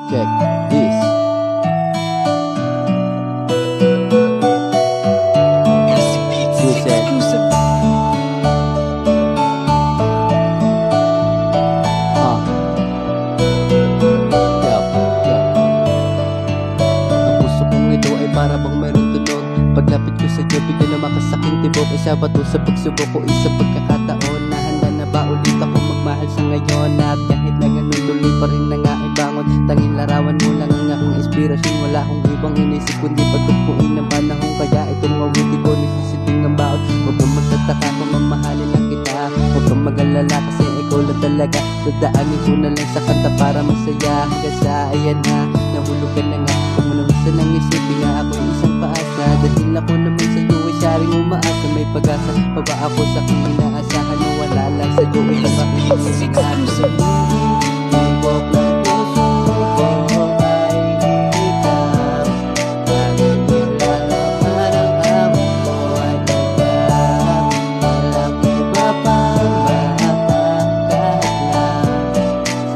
Check this. Listen. Yo. Ang puso kong ito ay para bang mayroong tunog. Paglapit ko sa iyo, bigyan na makasaking tibok. Isa ba to sa pagsubok ko, isa pagkakataon na handa na ba ulit ako magmahal sa ngayon. At kahit na ganun, tuloy pa rin na nga ibangon. Tanging larawan mo lang ang akong inspirasyon. Wala akong ibang inisip kundi pagtugpuin ng panahon. Kaya itong awit ko nagsisilbing ang baon. Huwag kang magtataka kung mamahalin lang kita. Huwag kang mag-alala kasi ikaw lang talaga. Dadaanin ko na lang sa kanta para masaya. Hanggang sa ayan na, nahulog ka na nga. Huwag mo naman sanang isipin nga ako'y isang paasa. Dahil ako naman sa'yo ay saring umaasa. May pag-asa pa ba ako sa aking inaasahan na wala lang sa'yo ay nabakinig sa sinasa. Tibok ng puso ko ay ikaw. Tanging nilalaman ang amo ko ay ikaw. Walang iba pang makakahadlang.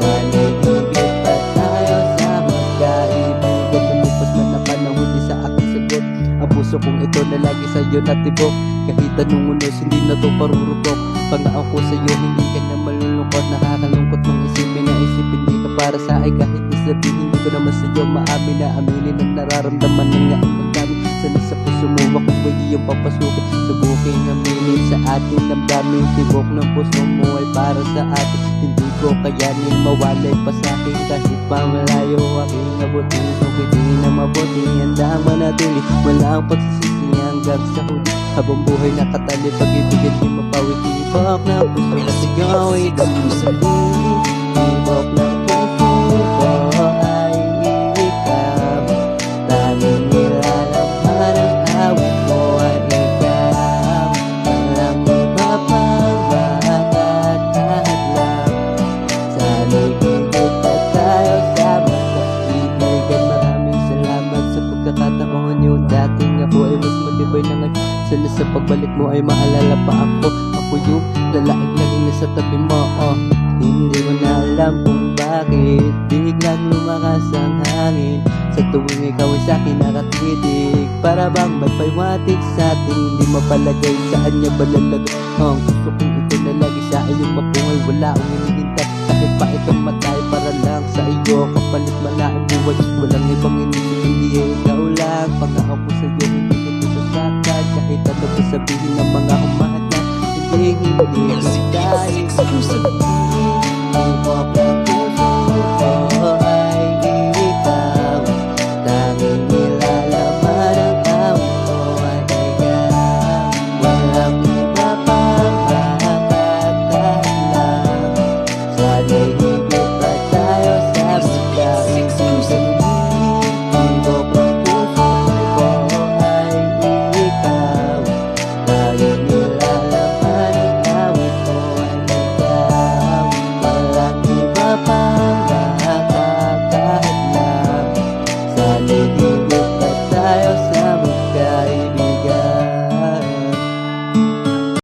Sana'y higit pa tayo sa magkaibigan. Lumipas man na panahon di sa aking sagot. Ang puso kong ito na lagi sa'yo natibok. Kahit anong unos hindi na to parurugok. Pangako ko sa'yo hindi ka na malulungkot. Nakakalungkot mong isipin na isipin di ka para sa akin. Kahit nasabihin hindi ko naman sa'yo maamin na aminin ang nararamdaman ng nga ang dami. Sana sa puso mo ako ba iyong papasukin. Subukin aminin sa ating damdamin. Tibok ng puso mo ay para sa atin. Hindi ko kayanin mawalay pa sa akin. Kahit pa malayo aking nabutin. So hindi na mabuti handa ang manatili. Wala ang pagsisisi hanggang sa huli. Habang buhay nakatali pag-ibigin di mapawit. Tibok ng puso na sigaw ay damusalin. Tibok ng puso ko ay ikaw. Tanging nilalaman ang awit mo ay ikaw. Walang iba pang makakahadlang. Sana'y higit pa tayo sa magkaibigan. Maraming salamat sa pagkakataon yun. Dating ako ay mas matibay na ngayon. Sana sa pagbalik mo ay maalala pa ako. Ako yung lalaking laging nasa tabi mo. Hindi mo na alam kung bakit biglang lumakas ang hangin. Sa tuwing ikaw ay sa'kin nakatitig. Para bang may paywatig sa'tin. Hindi mapalagay saan niya ba lalagay. Ang gusto kong ito na lagi sa iyong mapungay. Wala akong hinihintay kahit pa itong matay. Para lang sa iyo kapalit malaking buhay. Walang ibang inisip hindi ikaw lang. Pangako ko sa'yo hindi ito sasaktan. Kahit ano pa sabihin ng mga humahad na hindi ka dahil. Tibok